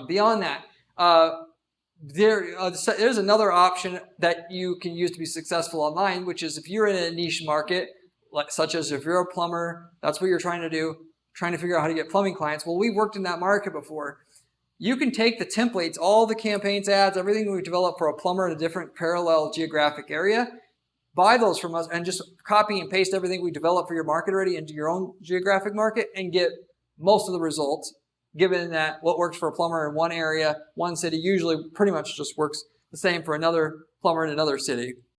Beyond that, there's another option that you can use to be successful online, which is if you're in a niche market, such as if you're a plumber, that's what you're trying to do, trying to figure out how to get plumbing clients. Well, we've worked in that market before. You can take the templates, all the campaigns, ads, everything we've developed for a plumber in a different parallel geographic area, buy those from us and just copy and paste everything we developed for your market already into your own geographic market and get most of the results, given that what works for a plumber in one area, one city, usually pretty much just works the same for another plumber in another city.